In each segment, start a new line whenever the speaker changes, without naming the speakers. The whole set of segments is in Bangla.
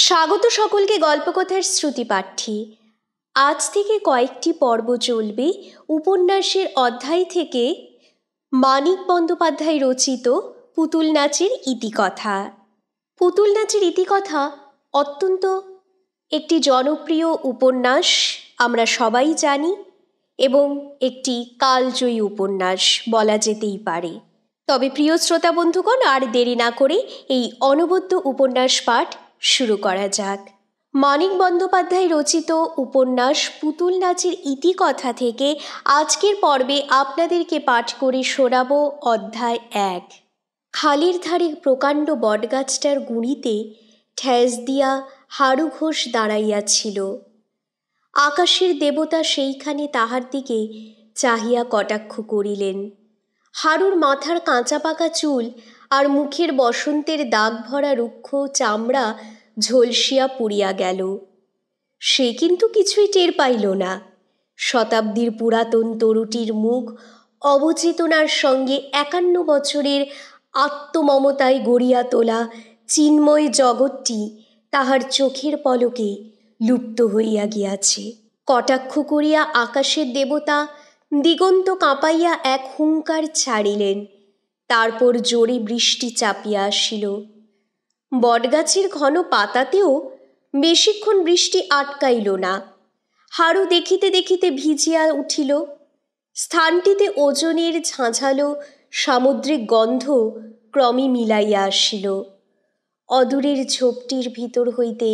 স্বাগত সকলকে গল্পকথার শ্রুতিপাঠ্যে। আজ থেকে কয়েকটি পর্ব চলবে উপন্যাসের অধ্যায় থেকে মানিক বন্দ্যোপাধ্যায় রচিত পুতুল নাচের ইতিকথা। পুতুল নাচের ইতিকথা অত্যন্ত একটি জনপ্রিয় উপন্যাস, আমরা সবাই জানি, এবং একটি কালজয়ী উপন্যাস বলা যেতেই পারে। তবে প্রিয় শ্রোতা বন্ধুগণ, আর দেরি না করে এই অনবদ্য উপন্যাস পাঠ শুরু করা যাক। মানিক বন্দ্যোপাধ্যায় রচিত উপন্যাস পুতুল নাচের ইতিকথা থেকে আজকের পর্বে আপনাদেরকে পাঠ করে শোনাব অধ্যায় 1। খালের ধারে প্রকাণ্ড বটগাছটার গুঁড়িতে ঠেস দিয়া হারু ঘোষ দাঁড়াইয়াছিল। আকাশের দেবতা সেইখানে তাহার দিকে চাহিয়া কটাক্ষ করিলেন। হারুর মাথার কাঁচা পাকা চুল আর মুখের বসন্তের দাগ ভরা রুক্ষ চামড়া ঝলসিয়া পুড়িয়া গেল। সে কিন্তু কিছুই টের পাইল না। শতাব্দীর পুরাতন তরুটির মুখ অবচেতনার সঙ্গে 51 বছরের আত্মমমতায় গড়িয়া তোলা চিন্ময় জগৎটি তাহার চোখের পলকে লুপ্ত হইয়া গিয়াছে। কটাক্ষ করিয়া আকাশের দেবতা দিগন্ত কাঁপাইয়া এক হুঙ্কার ছাড়িলেন। তারপর জোরে বৃষ্টি চাপিয়া আসিল। বটগাছের ঘন পাতাতেও বেশিক্ষণ বৃষ্টি আটকাইল না। হারু দেখিতে দেখিতে ভিজিয়া উঠিল। স্থানটিতে ওজনের ঝাঁঝালো সামুদ্রিক গন্ধ ক্রমে মিলাইয়া আসিল। অদূরের ঝোপটির ভিতর হইতে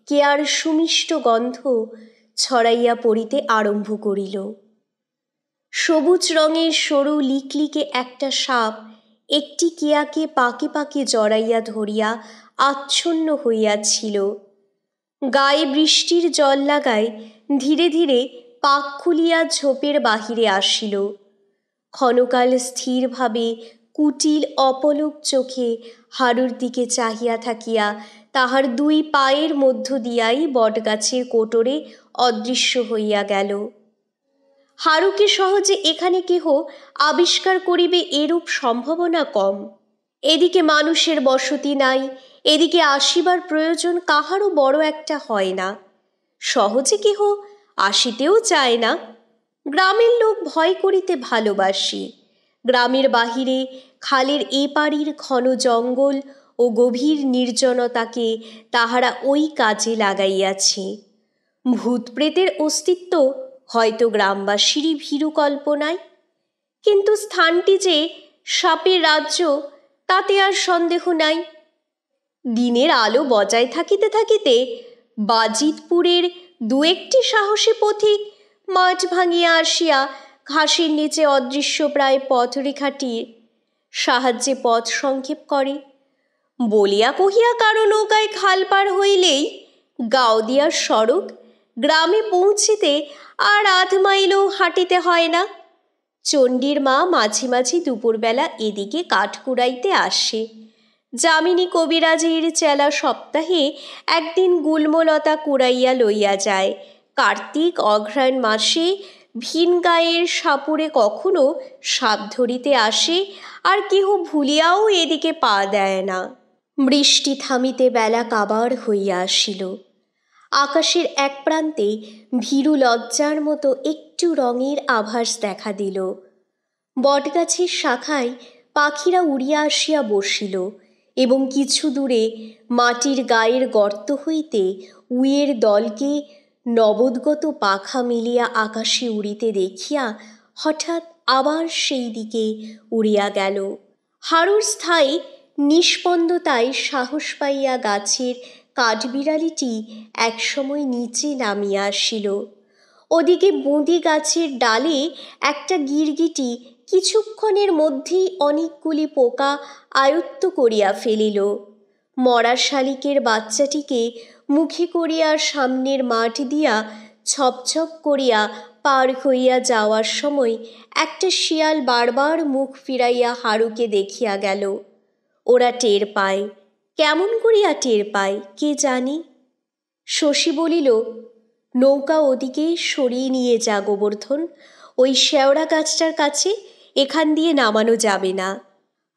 কেয়ার সুমিষ্ট গন্ধ ছড়াইয়া পড়িতে আরম্ভ করিল। সবুজ রঙের সরু লিকলিকে একটা সাপ একটি কেয়াকে পাকে পাকে জড়াইয়া ধরিয়া আচ্ছন্ন হইয়াছিল। গায়ে বৃষ্টির জল লাগায় ধীরে ধীরে পাক খুলিয়া ঝোপের বাহিরে আসিল। ক্ষণকাল স্থিরভাবে কুটিল অপলক চোখে হারুর দিকে চাহিয়া থাকিয়া তাহার 2 পায়ের মধ্য দিয়াই বটগাছের কোটরে অদৃশ্য হইয়া গেল। হারুকে সহজে এখানে কেহ আবিষ্কার করিবে এরূপ সম্ভাবনা কম। এদিকে মানুষের বসতি নাই, এদিকে আসিবার প্রয়োজন কাহারও বড় একটা হয় না। সহজে কেহ আসিতেও চায় না। গ্রামের লোক ভয় করিতে ভালোবাসে। গ্রামের বাহিরে খালের এপাড়ির ঘন জঙ্গল ও গভীর নির্জনতাকে তাহারা ওই কাজে লাগাইয়াছে। ভূতপ্রেতের অস্তিত্ব হয়তো গ্রামবাসীরই ভীরু কল্পনায়, কিন্তু স্থানটি যে সাপের রাজ্য তাতে আর সন্দেহ নাই। দিনের আলো বজায় থাকিতে থাকিতে বাজিতপুরের 2-1টি সাহসী পথিক মাঠ ভাঙিয়া আসিয়া ঘাসের নিচে অদৃশ্য প্রায় পথরেখাটির সাহায্যে পথ সংক্ষেপ করে। বলিয়া কহিয়া কারো নৌকায় খাল পার হইলেই গাওদিয়ার সড়ক গ্রামে পৌঁছিতে আর 1/2 মাইলও হাঁটিতে হয় না। চণ্ডীর মা মাঝে মাঝে দুপুরবেলা এদিকে কাঠ কুড়াইতে আসে। যামিনী কবিরাজের চেলা সপ্তাহে একদিন গুল্মলতা কুড়াইয়া লইয়া যায়। কার্তিক অঘ্রাণ মাসে ভিন গায়ের সাপুরে কখনো সাপ ধরিতে আসে, আর কেহ ভুলিয়াও এদিকে পা দেয় না। বৃষ্টি থামিতে বেলা কাবার হইয়া আসিল। আকাশের এক প্রান্তে ভীরু লজ্জার মতো একটু রঙের আভাস দেখা দিল। বটগাছের শাখায় পাখিরা উড়িয়া আসিয়া বসিল এবং কিছু দূরে মাটির গায়ের গর্ত হইতে উইয়ের দলকে নবোদ্গত পাখা মিলিয়া আকাশে উড়িতে দেখিয়া হঠাৎ আবার সেই দিকে উড়িয়া গেল। হারুর স্থায়ী নিষ্পন্দতায় সাহস পাইয়া গাছের কাঠবিড়ালিটি একসময় নিচে নামিয়া আসিল। ওদিকে বুঁদি গাছের ডালে একটা গিরগিটি কিছুক্ষণের মধ্যেই অনেকগুলি পোকা আয়ত্ত করিয়া ফেলিল। মরা শালিকের বাচ্চাটিকে মুখে করিয়া সামনের মাঠ দিয়া ছপছপ করিয়া পার হইয়া যাওয়ার সময় একটা শিয়াল বারবার মুখ ফিরাইয়া হারুকে দেখিয়া গেল। ওরা টের পায়। কেমন করিয়া টের পায় কে জানে। শশী বলিল, নৌকা ওদিকে সরিয়ে নিয়ে যা গোবর্ধন, ওই শেওড়া গাছটার কাছে, এখান দিয়ে নামানো যাবে না।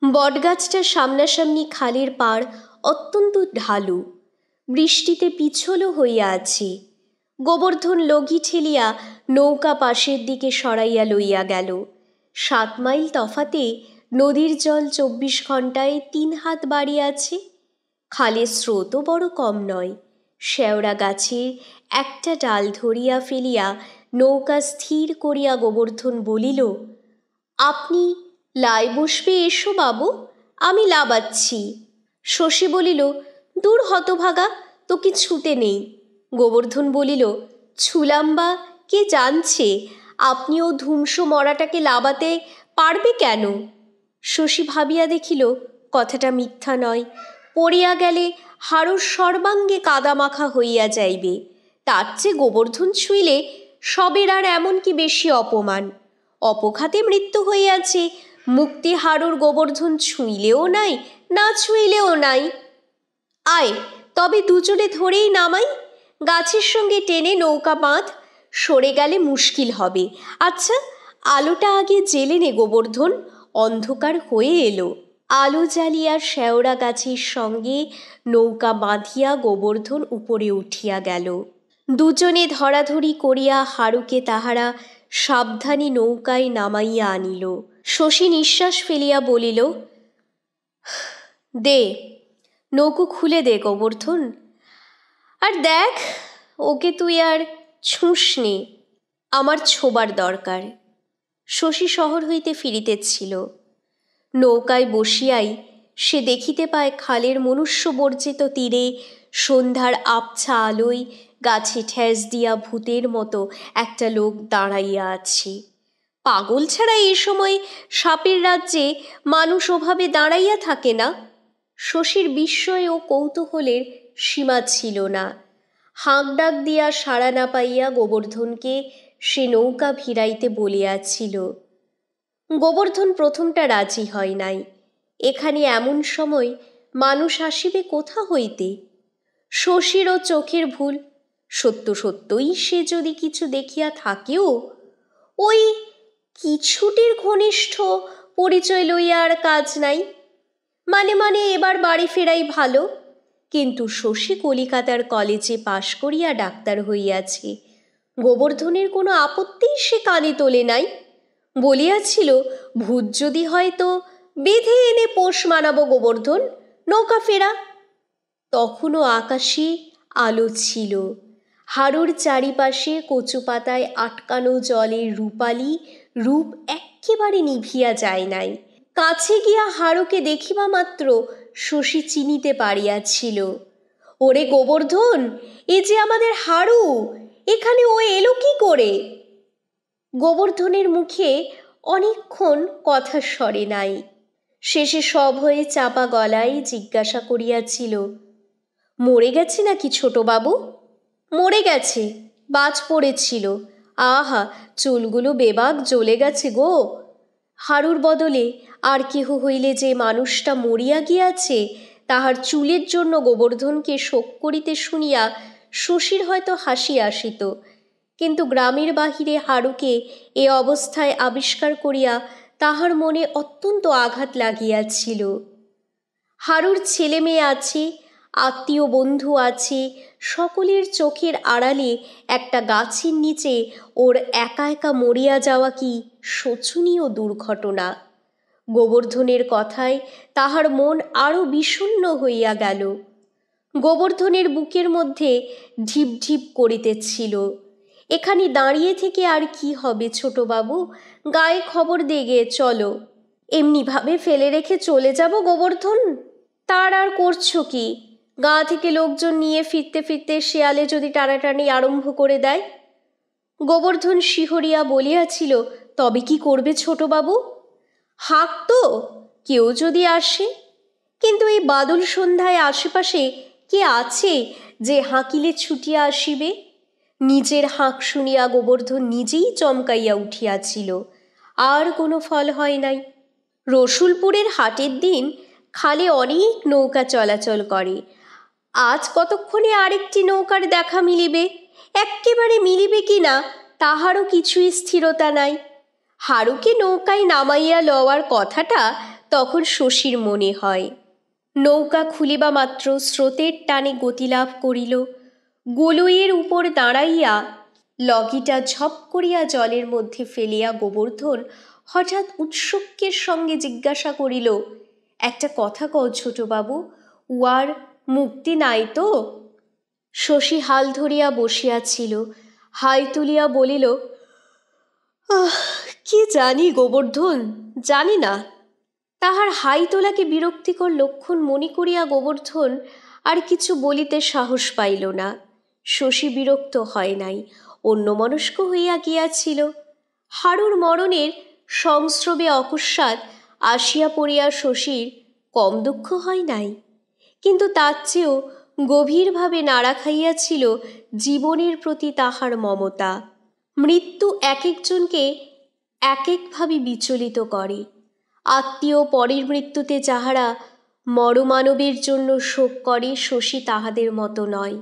বটগাছটার সামনাসামনি খালের পাড় অত্যন্ত ঢালু। বৃষ্টিতে পিছলও হইয়া আছে। গোবর্ধন লগি ঠেলিয়া নৌকা পাশের দিকে সরাইয়া লইয়া গেল। 7 মাইল তফাতে নদীর জল 24 ঘণ্টায় 3 হাত বাড়িয়াছে। খালের স্রোতও বড় কম নয়। শেওড়া গাছের একটা ডাল ধরিয়া ফেলিয়া নৌকা স্থির করিয়া গোবর্ধন বলিল, আপনি লাই বসবে, এসো বাবু, আমি লাবাচ্ছি। শশী বলিল, দূর হতভাগা, তোকে ছুতে নেই। গোবর্ধন বলিল, ছুলাম বা, কে জানছে আপনিও ধুমসো মরাটাকে লাবাতে পারবে কেন? শশী ভাবিয়া দেখিল কথাটা মিথ্যা নয়। পড়িয়া গেলে হাড়ুর সর্বাঙ্গে কাদামাখা হইয়া যাইবে, তার চেয়ে গোবর্ধন ছুঁইলে সবের আর এমন কি বেশি অপমান। অপঘাতে মৃত্যু হইয়াছে, মুক্তি হাড়ুর গোবর্ধন ছুঁইলেও নাই, না ছুঁইলেও নাই। আয় তবে দুজনে ধরেই নামাই, গাছের সঙ্গে টেনে নৌকা বাঁধ, সরে গেলে মুশকিল হবে। আচ্ছা, আলোটা আগে জেলে নে গোবর্ধন, অন্ধকার হয়ে এলো। আলো জ্বালিয়া শেওড়া গাছের সঙ্গে নৌকা বাঁধিয়া গোবর্ধন উপরে উঠিয়া গেল। দুজনে ধরাধরি করিয়া হারুকে তাহারা সাবধানে নৌকায় নামাইয়া আনিল। শশী নিঃশ্বাস ফেলিয়া বলিল, দে নৌকো খুলে দে গোবর্ধন, আর দেখ ওকে তুই আর ছুঁস নে, আমার ছোবার দরকার। শশী শহর হইতে ফিরিতেছিল। নৌকায় বসিয়াই সে দেখিতে পায় খালের মনুষ্যবর্জিত তীরে সন্ধ্যার আবছা আলোয় গাছে ঠেস দিয়া ভূতের মতো একটা লোক দাঁড়াইয়া আছে। পাগল ছাড়া এই সময় সাপের রাজ্যে মানুষ ওভাবে দাঁড়াইয়া থাকে না। শশীর বিস্ময় ও কৌতূহলের সীমা ছিল না। হাঁক ডাক দিয়া সাড়া না পাইয়া গোবর্ধনকে সে নৌকা ভিড়াইতে বলিয়াছিল। গোবর্ধন প্রথমটা রাজি হয় নাই। এখানে এমন সময় মানুষ আসিবে কোথা হইতে? শশীরও চোখের ভুল। সত্য সত্যই সে যদি কিছু দেখিয়া থাকেও, ওই কিছুটির ঘনিষ্ঠ পরিচয় লইয়া আর কাজ নাই। মানে এবার বাড়ি ফেরাই ভালো। কিন্তু শশী কলিকাতার কলেজে পাশ করিয়া ডাক্তার হইয়াছে। গোবর্ধনের কোনো আপত্তি সে কানে তোলে নাই। বলিয়াছিল, ভূত যদি হয় তো বেঁধে এনে পোষ মানাবো গোবর্ধন, নৌকা ফেরা। তখনও আকাশে আলো ছিল। হাড়ুর চারিপাশে কচু পাতায় আটকানো জলের রূপালি রূপ এক্কেবারে নিভিয়া যায় নাই। কাছে গিয়া হাড়ুকে দেখিবা মাত্র শশী চিনিতে পারিয়াছিল। ওরে গোবর্ধন, এ যে আমাদের হাড়ু, এখানে ও এলো কি করে? গোবর্ধনের মুখে অনেকক্ষণ কথা সরে নাই। শেষে সভয়ে চাপা গলায় জিজ্ঞাসা করিয়াছিল, মরে গেছে নাকি ছোটবাবু? মরে গেছে, বাজ পড়েছিল। আহা, চুলগুলো বেবাক জ্বলে গেছে গো। হাড়ুর বদলে আর কেহ হইলে যে মানুষটা মরিয়া গিয়াছে তাহার চুলের জন্য গোবর্ধনকে শোক করিতে শুনিয়া শশীর হয়তো হাসি আসিত, কিন্তু গ্রামের বাহিরে হাড়ুকে এ অবস্থায় আবিষ্কার করিয়া তাহার মনে অত্যন্ত আঘাত লাগিয়াছিল। হাড়ুর ছেলে মেয়ে আছে, আত্মীয় বন্ধু আছে, সকলের চোখের আড়ালে একটা গাছের নিচে ওর একা একা মরিয়া যাওয়া কি শোচনীয় দুর্ঘটনা। গোবর্ধনের কথায় তাহার মন আরো বিষণ্ণ হইয়া গেল। গোবর্ধনের বুকের মধ্যে ঢিপ ঢিপ করিতেছিল। এখানে দাঁড়িয়ে থেকে আর কি হবে ছোটবাবু? গায়ে খবর দেগে চলো। এমনিভাবে ফেলে রেখে চলে যাব গোবর্ধন? তার আর করছো কি? গা থেকে লোকজন নিয়ে ফিরতে ফিরতে শেয়ালে যদি টানাটানি আরম্ভ করে দেয়। গোবর্ধন শিহরিয়া বলিয়াছিল, তবে কি করবে ছোটবাবু? হাঁক তো, কেউ যদি আসে। কিন্তু এই বাদল সন্ধ্যায় আশেপাশে কে আছে যে হাঁকিলে ছুটিয়া আসিবে? নিজের হাঁক শুনিয়া গোবর্ধন নিজেই চমকাইয়া উঠিয়াছিল। আর কোনো ফল হয় নাই। রসুলপুরের হাটের দিন খালে অনেক নৌকা চলাচল করে। আজ কতক্ষণে আরেকটি নৌকার দেখা মিলিবে, এক্কেবারে মিলিবে কি না তাহারও কিছুই স্থিরতা নাই। হারুকে নৌকায় নামাইয়া লওয়ার কথাটা তখন শশীর মনে হয়। নৌকা খুলিবা মাত্র স্রোতের টানে গতিলাভ করিল। গলুইয়ের উপর দাঁড়াইয়া লগিটা ঝপ করিয়া জলের মধ্যে ফেলিয়া গোবর্ধন হঠাৎ উৎসুকের সঙ্গে জিজ্ঞাসা করিল, একটা কথা কও ছোটবাবু, উয়ার মুক্তি নাই তো? শশী হাল ধরিয়া বসিয়াছিল, হাই তুলিয়া বলিল, কি জানি গোবর্ধন, জানি না। তাহার হাই তোলাকে বিরক্তিকর লক্ষণ মনে করিয়া গোবর্ধন আর কিছু বলিতে সাহস পাইল না। শশী বিরক্ত হয় নাই, অন্যমনস্ক হইয়া গিয়াছিল। হারুর মরণের সংস্রবে অকস্মাৎ আসিয়া পড়িয়া শশীর কম দুঃখ হয় নাই, কিন্তু তার চেয়েও গভীরভাবে নাড়া খাইয়াছিল জীবনের প্রতি তাহার মমতা। মৃত্যু এক একজনকে এক একভাবে বিচলিত করে। আত্মীয় পরের মৃত্যুতে যাহারা মরমানবের জন্য শোক করে, শশী তাহাদের মতো নয়।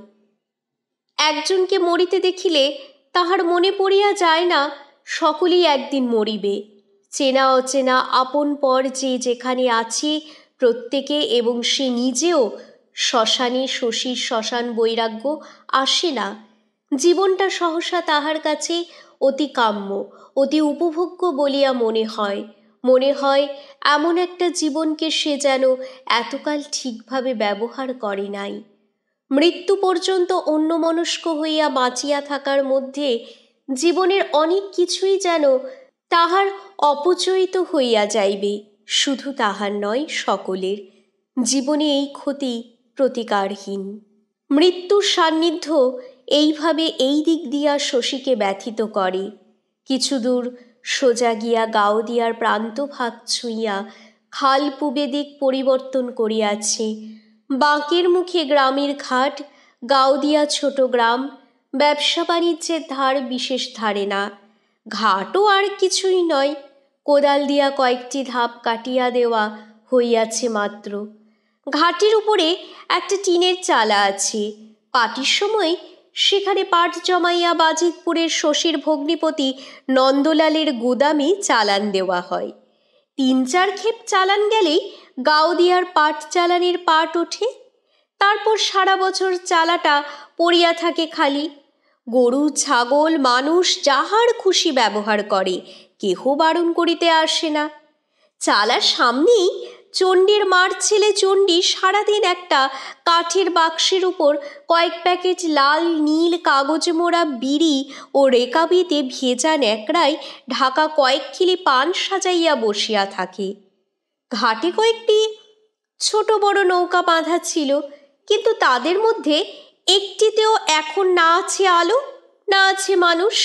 একজনকে মরিতে দেখিলে তাহার মনে পড়িয়া যায় না সকলেই একদিন মরিবে। চেনা অচেনা আপন পর যে যেখানে আছে প্রত্যেকে, এবং সে নিজেও শ্মশানে, শশীর শ্মশান বৈরাগ্য আসে না। জীবনটা সহসা তাহার কাছে অতি কাম্য, অতি উপভোগ্য বলিয়া মনে হয়। মনে হয় এমন একটা জীবনকে সে যেন এতকাল ঠিকভাবে ব্যবহার করে নাই। মৃত্যু পর্যন্ত অন্যমনস্ক হইয়া বাঁচিয়া থাকার মধ্যে জীবনের অনেক কিছুই যেন তাহার অপচয়িত হইয়া যাইবে। শুধু তাহার নয়, সকলের জীবনে এই ক্ষতি প্রতিকারহীন। মৃত্যুর সান্নিধ্য এইভাবে এই দিক দিয়া শশীকে ব্যথিত করে। কিছু দূর সোজা গিয়া গাওদিয়ার প্রান্তভাগ ছুঁইয়া খাল পূবে দিক পরিবর্তন করিয়াছে। বাঁকের মুখে গ্রামের ঘাট, গাওদিয়া ছোট গ্রাম, ব্যবসা বাণিজ্যের ধার বিশেষ ধারে না। ঘাটও আর কিছুই নয়, কোদাল দিয়া কয়েকটি ধাপ কাটিয়া দেওয়া হইয়াছে মাত্র। ঘাটের উপরে একটা টিনের চালা আছে। পাটির সময় সেখানে পাট জমাইয়া বাজিতপুরের শশীর ভগ্নিপতি নন্দলালের গুদামে চালান দেওয়া হয়। ৩-৪ ক্ষেপ চালান গেলেই গাওদিয়ার পাট চালানের পাট ওঠে। তারপর সারা বছর চালাটা পড়িয়া থাকে খালি। গরু, ছাগল, মানুষ যাহার খুশি ব্যবহার করে, কেহ বারণ করিতে আসে না। চালার সামনেই চণ্ডীর মার ছেলে চণ্ডী সারাদিন একটা কাঠের বাক্সের উপর কয়েক প্যাকেট লাল নীল কাগজ মোড়া বিড়ি ও রেকাবিতে ভেজা ন্যাকড়ায় ঢাকা কয়েক খিলি পান সাজাইয়া বসিয়া থাকে। ঘাটে কয়েকটি ছোট বড় নৌকা বাঁধা ছিল, কিন্তু তাদের মধ্যে একটিতেও এখন না আছে আলো, না আছে মানুষ।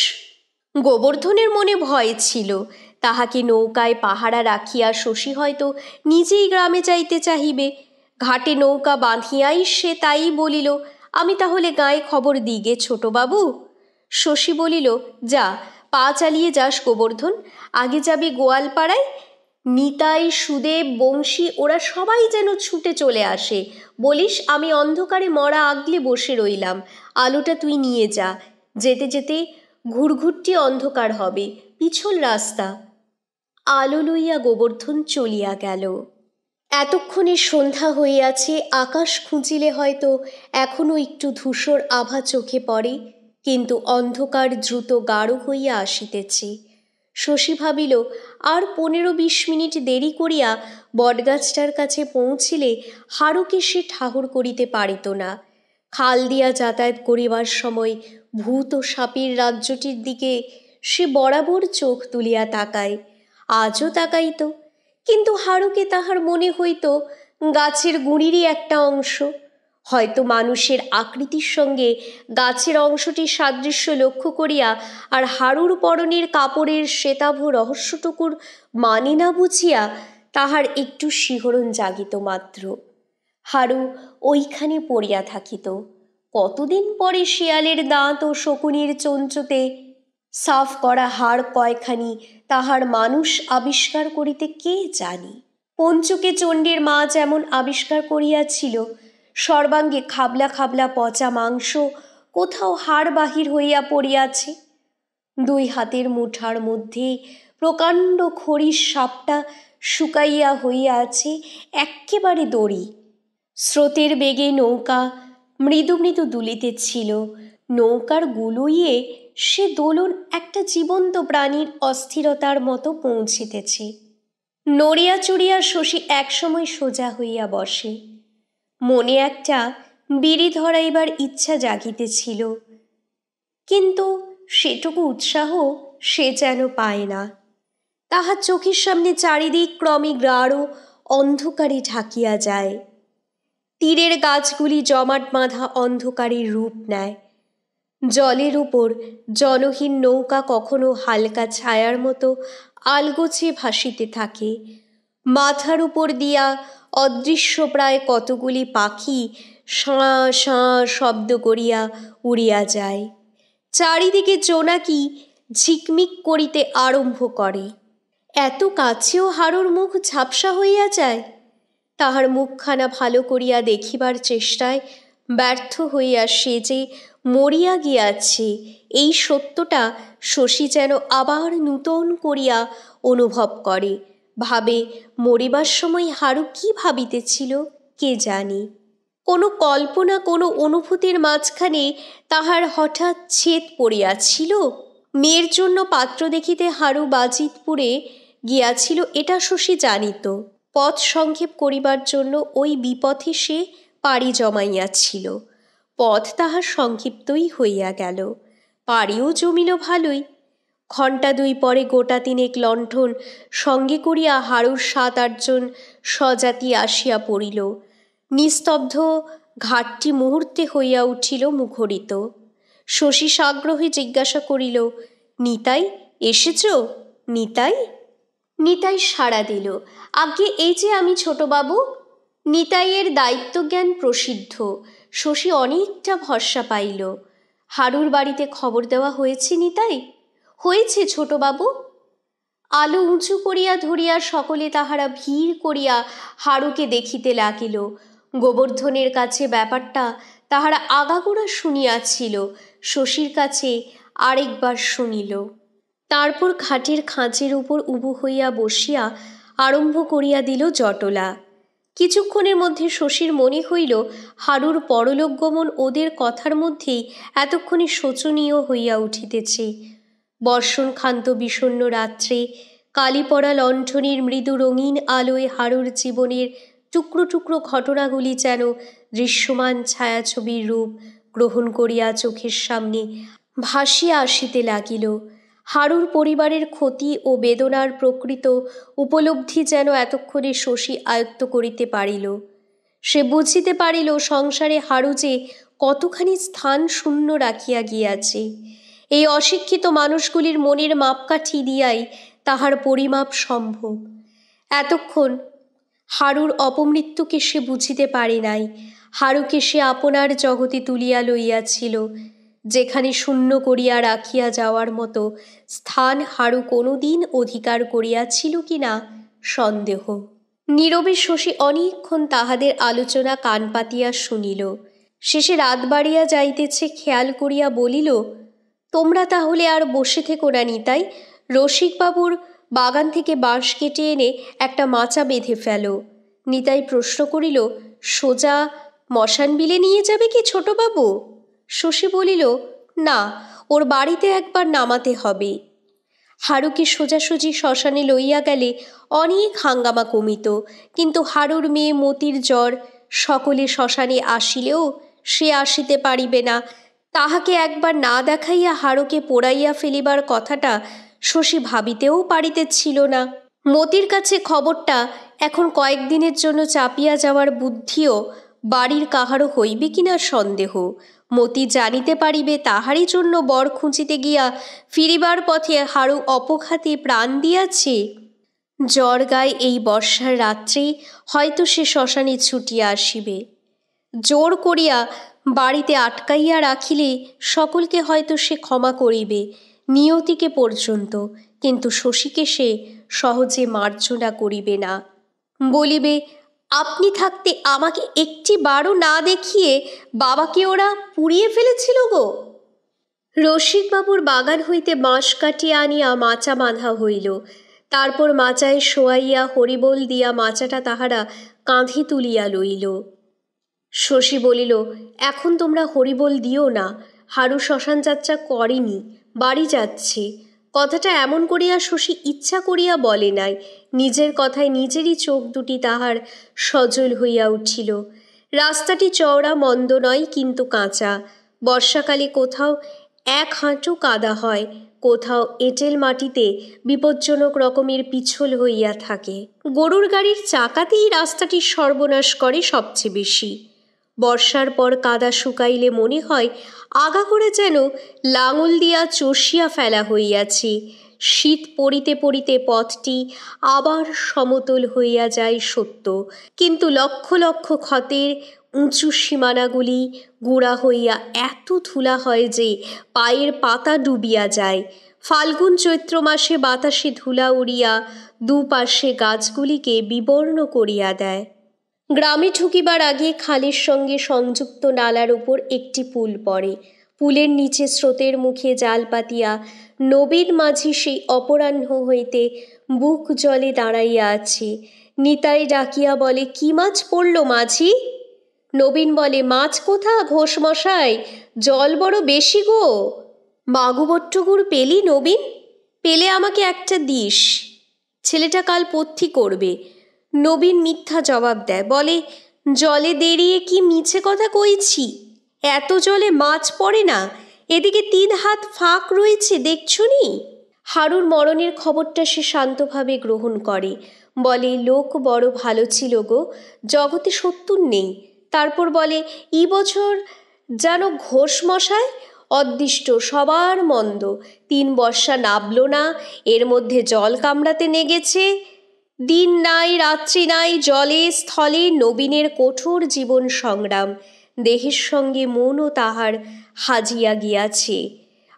গোবর্ধনের মনে ভয় ছিল, তাহাকে নৌকায় পাহারা রাখিয়া শশী হয়তো নিজেই গ্রামে যাইতে চাহিবে। ঘাটে নৌকা বাঁধিয়াই সে তাই বলিল, আমি তাহলে গায়ে খবর দিগে ছোটবাবু। শশী বলিল, যা, পা চালিয়ে যাস গোবর্ধন, আগে যাবি গোয়ালপাড়ায়। নিতাই, সুদেব, বংশী ওরা সবাই যেন ছুটে চলে আসে। বলিস আমি অন্ধকারে মরা আগলে বসে রইলাম, আলোটা তুই নিয়ে যা। যেতে যেতে ঘুরঘুরটি অন্ধকার হবে, পিছল রাস্তা। আলো লইয়া গোবর্ধন চলিয়া গেল। এতক্ষণে সন্ধ্যা হইয়াছে। আকাশ খুঁজিলে হয়তো এখনো একটু ধূসর আভা চোখে পড়ে, কিন্তু অন্ধকার দ্রুত গাঢ় হইয়া আসিতেছে। শশী ভাবিল, আর 15-20 মিনিট দেরি করিয়া বটগাছটার কাছে পৌঁছিলে হারুকে সে ঠাহর করিতে পারিত না। খাল দিয়া যাতায়াত করিবার সময় ভূত ও সাপের রাজ্যটির দিকে সে বরাবর চোখ তুলিয়া তাকায়, আজও তাকাইত, কিন্তু হারুকে তাহার মনে হইত গাছের গুঁড়িরই একটা অংশ। হয়তো মানুষের আকৃতির সঙ্গে গাছের অংশটির সাদৃশ্য লক্ষ্য করিয়া আর হারুর পরনের কাপড়ের শ্বেতাভ রহস্যটুকুর মানে না বুঝিয়া তাহার একটু শিহরণ জাগিত মাত্র। হারু ওইখানে পড়িয়া থাকিত। কতদিন পরে শিয়ালের দাঁত ও শকুনির চঞ্চুতে সাফ করা হাড় কয়খানি তাহার মানুষ আবিষ্কার করিতে কে জানি। পঞ্চুকে চণ্ডীর মা যেমন আবিষ্কার করিয়াছিল, সর্বাঙ্গে খাবলা খাবলা পচা মাংস, কোথাও হাড় বাহির হইয়া পড়িয়াছে। 2 হাতের মুঠার মধ্যে প্রকাণ্ড খড়ির সাপটা শুকাইয়া হইয়া আছে এক্কেবারে দড়ি। স্রোতের বেগে নৌকা মৃদু মৃদু দুলিতেছিল। নৌকার গুলুইয়ে সে দোলন একটা জীবন্ত প্রাণীর অস্থিরতার মতো পৌঁছিতেছে। নড়িয়া চড়িয়া শশী একসময় সোজা হইয়া বসে। মনে একটা বিড়ি ধরাইবার ইচ্ছা জাগিতেছিল, কিন্তু সেটুকু উৎসাহ সে যেন পায় না। তাহার চোখের সামনে চারিদিক ক্রমে গাঢ় অন্ধকারে ঢাকিয়া যায়। তীরের গাছগুলি জমাট বাঁধা অন্ধকারের রূপ নেয়। জলের উপর জলহীন নৌকা কখনো হালকা ছায়ার মতো আলগোছে ভাসিতে থাকে। মাথার উপর দিয়া অদৃশ্য প্রায় কতগুলি পাখি শাঁ শাঁ শব্দ করিয়া উড়িয়া যায়। চারিদিকে জোনাকি ঝিকমিক করিতে আরম্ভ করে। এত কাছেও হারুর মুখ ঝাপসা হইয়া যায়। তাহার মুখখানা ভালো করিয়া দেখিবার চেষ্টায় ব্যর্থ হইয়া সে যে মরিয়া গিয়াছে, এই সত্যটা শশী যেন আবার নূতন করিয়া অনুভব করে। ভাবে, মরিবার সময় হারু কি ভাবিতেছিল কে জানে। কোনো কল্পনা, কোনো অনুভূতির মাঝখানে তাহার হঠাৎ ছেদ পড়িয়াছিল। মেয়ের জন্য পাত্র দেখিতে হারু বাজিতপুরে গিয়াছিল এটা শশী জানিত। পথ সংক্ষেপ করিবার জন্য ওই বিপথে সে পাড়ি জমাইয়াছিল। পথ তাহার সংক্ষিপ্তই হইয়া গেল, পাড়িও জমিল ভালোই। ঘণ্টা দুই পরে গোটা তিনেক লণ্ঠন সঙ্গে করিয়া হারুর 7-8 জন স্বজাতি আসিয়া পড়িল। নিস্তব্ধ ঘাটটি মুহূর্তে হইয়া উঠিল মুখরিত। শশী সাগ্রহে জিজ্ঞাসা করিল, নিতাই এসেছ? নিতাই? নিতাই সাড়া দিল, আজ্ঞে এই যে আমি ছোটবাবু। নিতাইয়ের দায়িত্বজ্ঞান প্রসিদ্ধ। শশী অনেকটা ভরসা পাইল। হারুর বাড়িতে খবর দেওয়া হয়েছে নিতাই? হয়েছে ছোটবাবু। আলো উঁচু করিয়া ধরিয়া সকলে তাহারা ভিড় করিয়া হারুকে দেখিতে লাগিল। গোবর্ধনের কাছে ব্যাপারটা তাহারা আগাগোড়া শুনিয়াছিল, শশীর কাছে আরেকবার শুনিল। তারপর খাটের খাঁচের উপর উবু হইয়া বসিয়া আরম্ভ করিয়া দিল জটলা। কিছুক্ষণের মধ্যে শশীর মনে হইল হারুর পরলোকগমন ওদের কথার মধ্যেই এতক্ষণে শোচনীয় হইয়া উঠিতেছে। বর্ষণক্ষান্ত বিষণ্ণ রাত্রে কালিপড়া লণ্ঠনের মৃদু রঙিন আলোয় হারুর জীবনের টুকরো টুকরো ঘটনাগুলি যেন দৃশ্যমান ছায়াছবির রূপ গ্রহণ করিয়া চোখের সামনে ভাসিয়া আসিতে লাগিল। হারুর পরিবারের ক্ষতি ও বেদনার প্রকৃত উপলব্ধি যেন এতক্ষণে শশী আয়ত্ত করিতে পারিল। সে বুঝিতে পারিল সংসারে হারু যে কতখানি স্থান শূন্য রাখিয়া গিয়াছে। এই অশিক্ষিত মানুষগুলির মনের মাপকাঠি দিয়াই তাহার পরিমাপ সম্ভব। এতক্ষণ হারুর অপমৃত্যুকে সে বুঝিতে পারে নাই। হারুকে সে আপনার জগতে তুলিয়া লইয়াছিল, যেখানে শূন্য করিয়া রাখিয়া যাওয়ার মতো স্থান হারু কোনোদিন অধিকার করিয়াছিল কিনা সন্দেহ। নীরবে শশী অনেকক্ষণ তাহাদের আলোচনা কান পাতিয়া শুনিল। শেষে রাত বাড়িয়া যাইতেছে খেয়াল করিয়া বলিল, তোমরা তাহলে আর বসে থেকো না নিতাই, রসিকবাবুর বাগান থেকে বাঁশ কেটে এনে একটা মাচা বেঁধে ফেলো। নিতাই প্রশ্ন করিল, সোজা মশান বিলে নিয়ে যাবে কি ছোটবাবু? শশী বলিল, না, ওর বাড়িতে একবার নামাতে হবে। হারুকে সোজাসুজি শ্মশানে লইয়া গেলে অনেক হাঙ্গামা কমিত, কিন্তু হারুর মেয়ে মতির জ্বর, সকলে শ্মশানে আসিলেও সে আসিতে পারিবে না। তাহাকে একবার না দেখাইয়া হারুকে পোড়াইয়া ফেলিবার কথাটা শশী ভাবিতেও পারিতেছিল না। মতির কাছে খবরটা এখন কয়েকদিনের জন্য চাপিয়া যাওয়ার বুদ্ধিও বাড়ির কাহারও হইবে কিনা সন্দেহ। মতি জানিতে পারিবে তাহারই জন্য বর খুঁজিতে গিয়া ফিরিবার পথে হারু অপঘাতে প্রাণ দিয়াছে। জ্বর গায়ে এই বর্ষার রাত্রে হয়তো সে শ্মশানে ছুটিয়া আসিবে। জোর করিয়া বাড়িতে আটকাইয়া রাখিলে সকলকে হয়তো সে ক্ষমা করিবে, নিয়তিকে পর্যন্ত, কিন্তু শশীকে সে সহজে মার্জনা করিবে না। বলিবে, আপনি থাকতে আমাকে একটি বারও না দেখিয়ে বাবাকে ওরা পুড়িয়ে ফেলেছিল গো। রসিকবাবুর বাগান হইতে বাঁশ কাটিয়া আনিয়া মাচা বাঁধা হইল। তারপর মাচায় শোয়াইয়া হরিবোল দিয়া মাচাটা তাহারা কাঁধে তুলিয়া লইল। শশী বলিল, এখন তোমরা হরিবোল দিও না, হারু শ্মশান যাত্রা করেনি, বাড়ি যাচ্ছে। কথাটা এমন করিয়া শশী ইচ্ছা করিয়া বলে নাই, নিজের কথায় নিজেরই চোখ দুটি তাহার সজল হইয়া উঠিল। রাস্তাটি চওড়া মন্দ নয়, কিন্তু কাঁচা। বর্ষাকালে কোথাও 1 হাঁটু কাদা হয়, কোথাও এঁটেল মাটিতে বিপজ্জনক রকমের পিছল হইয়া থাকে। গরুর গাড়ির চাকাতেই রাস্তাটির সর্বনাশ করে সবচেয়ে বেশি। বর্ষার পর কাদা শুকাইলে মনে হয় আগাগোড়া যেন লাঙল দিয়া চষিয়া ফেলা হইয়াছে। শীত পড়িতে পড়িতে পথটি আবার সমতল হইয়া যায় সত্য, কিন্তু লক্ষ লক্ষ ক্ষতের উঁচু সীমানাগুলি গুঁড়া হইয়া এত ধুলা হয় যে পায়ের পাতা ডুবিয়া যায়। ফাল্গুন চৈত্র মাসে বাতাসে ধুলা উড়িয়া দুপাশে গাছগুলিকে বিবর্ণ করিয়া দেয়। গ্রামে ঢুকিবার আগে খালের সঙ্গে সংযুক্ত নালার উপর একটি পুল পড়ে। পুলের নিচে স্রোতের মুখে জাল পাতিয়া নবীন মাঝি সেই অপরাহ্ন হইতে বুক জলে দাঁড়াইয়া আছে। নিতাই ডাকিয়া বলে, কি মাছ পড়ল মাঝি? নবীন বলে, মাছ কোথা ঘোষমশাই, জল বড় বেশি গো। মাগুবট্ট গুড় পেলি নবীন? পেলে আমাকে একটা দিস, ছেলেটা কাল পথ্যি করবে। নবীন মিথ্যা জবাব দেয়, বলে, জলে দেরিয়ে কি মিছে কথা কইছি, এত জলে মাছ পড়ে না, এদিকে 3 হাত ফাঁক রয়েছে দেখছনি। হারুর মরণের খবরটা সে শান্তভাবে গ্রহণ করে, বলে, লোক বড় ভালো ছিল গো, জগতে 70 নেই। তারপর বলে, এই বছর যেন ঘোষমশাই অদৃষ্ট, সবার মন্দ, 3 বর্ষা নাবল না, এর মধ্যে জল কামড়াতে নেগেছে। দিন নাই রাত্রি নাই, জলে স্থলে নবীনের কঠোর জীবন সংগ্রাম, দেহের সঙ্গে মনও তাহার হাজিয়া গিয়াছে।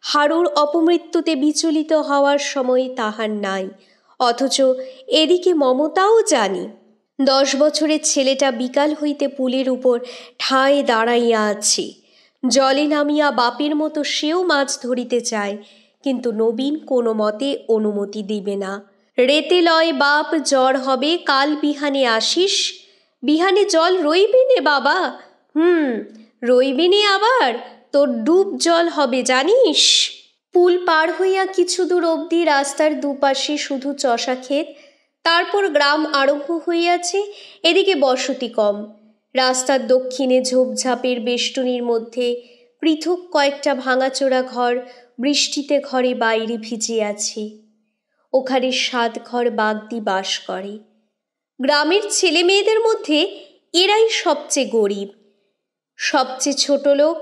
হারুর অপমৃত্যুতে বিচলিত হওয়ার সময় তাহার নাই, অথচ এদিকে মমতাও জানি। 10 বছরের ছেলেটা বিকাল হইতে পুলের উপর ঠায় দাঁড়াইয়া আছে। জলে নামিয়া বাপের মতো সেও মাছ ধরিতে চায়, কিন্তু নবীন কোনো মতে অনুমতি দিবে না। রেতে লয় বাপ, জ্বর হবে, কাল বিহানে আসিস। বিহানে জল রইবে নে বাবা? রইবে নে, আবার তোর ডুব জল হবে জানিস। পুল পার হইয়া কিছু দূর অবধি রাস্তার দুপাশে শুধু চষা ক্ষেত, তারপর গ্রাম আরম্ভ হইয়াছে। এদিকে বসতি কম। রাস্তার দক্ষিণে ঝোপঝাপের বেষ্টনীর মধ্যে পৃথক কয়েকটা ভাঙাচোরা ঘর বৃষ্টিতে ঘরে বাইরে ভিজে আছে। ওখানে 7 ঘর বাগদি বাস করে। গ্রামের ছেলে মেয়েদের মধ্যে এরাই সবচেয়ে গরিব, সবচেয়ে ছোট লোক,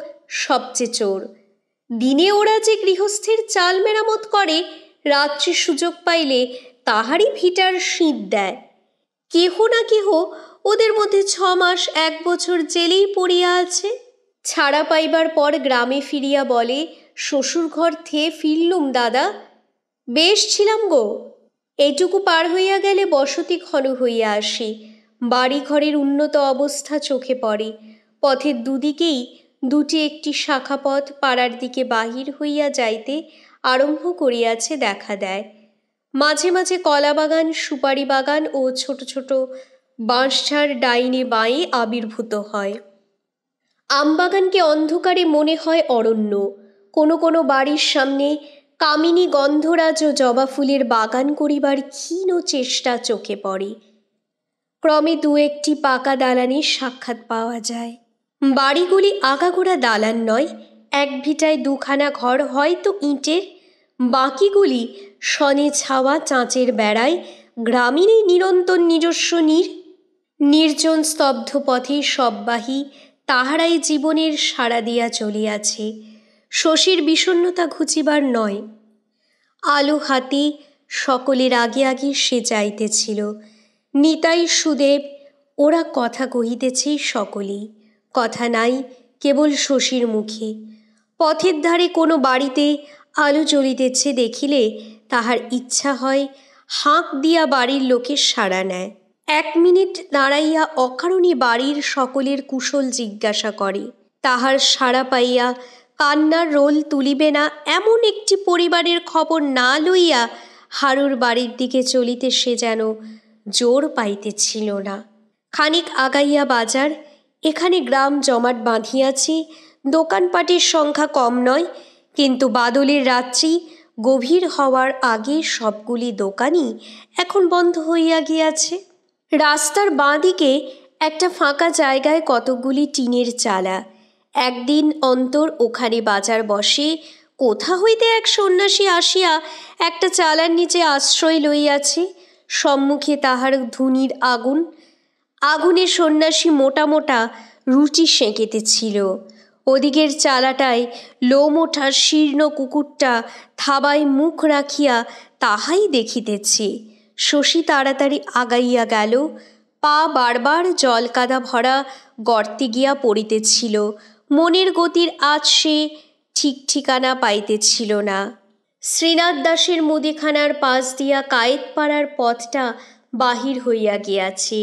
সবচেয়ে চোর। দিনে ওরা যে গৃহস্থের চাল মেরামত করে, রাত্রে সুযোগ পাইলে তাহারই ভিটার শীত দেয়। কেহ না কেহ ওদের মধ্যে 6 মাস 1 বছর জেলেই পড়িয়া আছে। ছাড়া পাইবার পর গ্রামে ফিরিয়া বলে, শ্বশুর ঘর থেয়ে ফিরলুম দাদা, বেশ ছিলাম গো। এইটুকু পার হইয়া গেলে বসতি ঘন হইয়া আসে, বাড়ি ঘরের উন্নত অবস্থা চোখে পড়ে। পথের দুদিকেই 2টি একটি শাখা পথ পাড়ার দিকে বাহির হইয়া যাইতে আরম্ভ করিয়াছে দেখা দেয়। মাঝে মাঝে কলা বাগান, সুপারি বাগান ও ছোট ছোট বাঁশঝাড় ডাইনে বাঁয়ে আবির্ভূত হয়। আমবাগানকে অন্ধকারে মনে হয় অরণ্য। কোনো কোনো বাড়ির সামনে কামিনী, গন্ধরাজ ও জবা ফুলের বাগান করিবার ক্ষীণ চেষ্টা চোখে পড়ে। ক্রমে 2-1টি পাকা দালানের সাক্ষাৎ পাওয়া যায়। বাড়িগুলি আগাগোড়া দালান নয়, এক ভিটায় 2খানা ঘর, হয়তো ইটের, বাকিগুলি সনে ছাওয়া চাঁচের বেড়ায়। গ্রামীণই নিরন্তর নিজস্ব নির্জন স্তব্ধ পথে সববাহী, তাহারাই জীবনের সাড়া দিয়া চলিয়াছে। শশীর বিষণ্ণতা ঘুচিবার নয়, আলো হাতে সকলের আগে আগে সে যাইতেছিল। নিতাই, সুদেব, ওরা কথা কহিতেছে সকলেই, কথা নাই কেবল শশীর মুখে। পথের ধারে কোনো বাড়িতে আলো জ্বলিতেছে দেখিলে তাহার ইচ্ছা হয় হাঁক দিয়া বাড়ির লোকের সাড়া নেয়। 1 মিনিট দাঁড়াইয়া অকারণে বাড়ির সকলের কুশল জিজ্ঞাসা করে। তাহার সাড়া পাইয়া কান্নার রোল তুলিবে না এমন একটি পরিবারের খবর না লইয়া হারুর বাড়ির দিকে চলিতে সে যেন জোর পাইতেছিল না। খানিক আগাইয়া বাজার, এখানে গ্রাম জমাট বাঁধিয়াছে, দোকানপাটের সংখ্যা কম নয়, কিন্তু বাদলের রাত্রি গভীর হওয়ার আগে সবগুলি দোকানই এখন বন্ধ হইয়া গিয়াছে। রাস্তার বাঁ দিকে একটা ফাঁকা জায়গায় কতকগুলি টিনের চালা। একদিন অন্তর ওখানে বাজার বসে। কোথা হইতে এক সন্ন্যাসী আসিয়া একটা চালার নিচে আশ্রয় লইয়াছে। সম্মুখে তাহার ধুনির আগুন। আগুনে সন্ন্যাসী মোটা মোটা রুটি সেঁকিতেছিল। ওদিকের চালাটায় লোম ওঠা শীর্ণ কুকুরটা থাবায় মুখ রাখিয়া তাহাই দেখিতেছে। শশী তাড়াতাড়ি আগাইয়া গেল। পা বারবার জল কাদা ভরা গর্তে গিয়া পড়িতেছিল। মনের গতির আজ সে ঠিক ঠিকানা পাইতেছিল না। শ্রীনাথ দাসের মুদিখানার পাশ দিয়া কায়েতপাড়ার পথটা বাহির হইয়া গিয়াছে।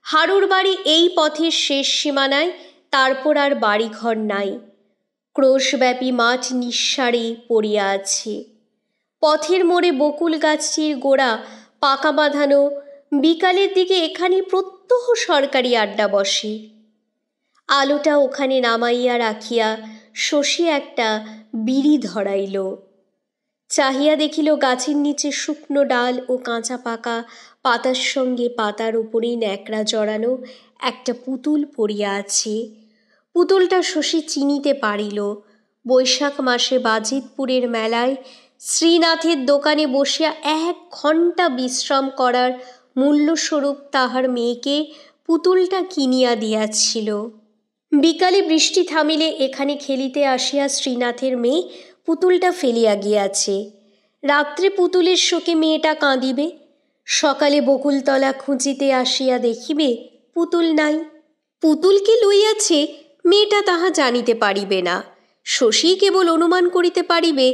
হারুর বাড়ি এই পথের শেষ সীমানায়, তারপর আর বাড়িঘর নাই। ক্রোশব্যাপী মাঠ নিঃসাড়ে পড়িয়া আছে। পথের মোড়ে বকুল গাছটির গোড়া পাকা বাঁধানো। বিকালের দিকে এখানে প্রত্যহ সরকারি আড্ডা বসে। আলোটা ওখানে নামাইয়া রাখিয়া শশী একটা বিড়ি ধরাইল। চাহিয়া দেখিল গাছের নিচে শুকনো ডাল ও কাঁচা পাকা পাতার সঙ্গে পাতার উপরেই ন্যাকড়া জড়ানো একটা পুতুল পড়িয়া আছে। পুতুলটা শশী চিনিতে পারিল। বৈশাখ মাসে বাজিতপুরের মেলায় শ্রীনাথের দোকানে বসিয়া 1 ঘণ্টা বিশ্রাম করার মূল্যস্বরূপ তাহার মেয়েকে পুতুলটা কিনিয়া দিয়াছিল। বিকালে বৃষ্টি থামিলে এখানে খেলিতে আসিয়া শ্রীনাথের মেয়ে পুতুলটা ফেলিয়া গিয়াছে। রাত্রে পুতুলের শোকে মেয়েটা কাঁদিবে। সকালে বকুলতলা খুঁজিতে আসিয়া দেখিবে পুতুল নাই। পুতুলকে লইয়াছে মেয়েটা তাহা জানিতে পারিবে না। শশী কেবল অনুমান করিতে পারিবে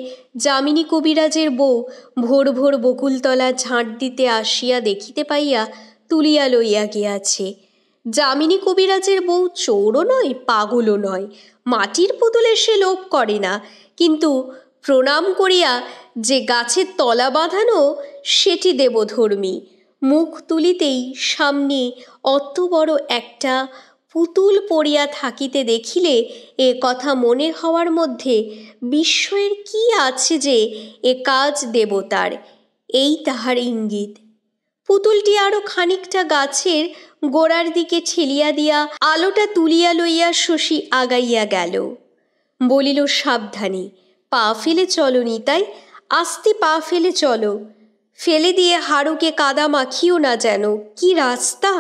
যামিনী কবিরাজের বউ ভোর ভোর বকুলতলা ঝাঁট দিতে আসিয়া দেখিতে পাইয়া তুলিয়া লইয়া গিয়াছে। যামিনী কবিরাজের বউ চোরও নয়, পাগলও নয়। মাটির পুতুলের সে লোভ করে না, কিন্তু প্রণাম করিয়া যে গাছের তলা বাঁধানো সেটি দেবধর্মী। মুখ তুলিতেই সামনে অত বড় একটা পুতুল পড়িয়া থাকিতে দেখিলে এ কথা মনে হওয়ার মধ্যে বিস্ময়ের কি আছে যে এ কাজ দেবতার, এই তাহার ইঙ্গিত। পুতুলটি আরো খানিকটা গাছের গোড়ার দিকে ঠেলিয়া দিয়া আলোটা তুলিয়া লইয়া শশী আগাইয়া গেল। বলিল, সাবধানে, পা ফেলে চলো নিতাই, আস্তে পা ফেলে চলো, ফেলে দিয়ে হারুকে কাদা মাখিও না যেন। কি রাস্তা!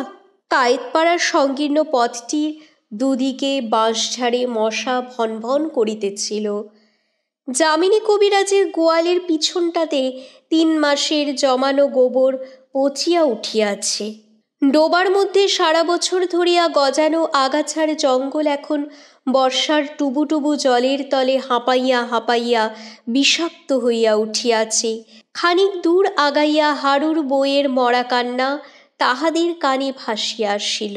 কায়েতপাড়ার সংকীর্ণ পথটির দুদিকে বাঁশঝাড়ে মশা ভন ভন করিতেছিল। যামিনী কবিরাজের গোয়ালের পিছনটাতে 3 মাসের জমানো গোবর পচিয়া উঠিয়াছে। ডোবার মধ্যে সারা বছর ধরিয়া গজানো আগাছার জঙ্গল এখন বর্ষার টুবুটুবু জলের তলে হাঁপাইয়া হাঁপাইয়া বিষাক্ত হইয়া উঠিয়াছে। খানিক দূর আগাইয়া হারুর বউয়ের মরা কান্না তাহাদের কানে ভাসিয়া আসিল।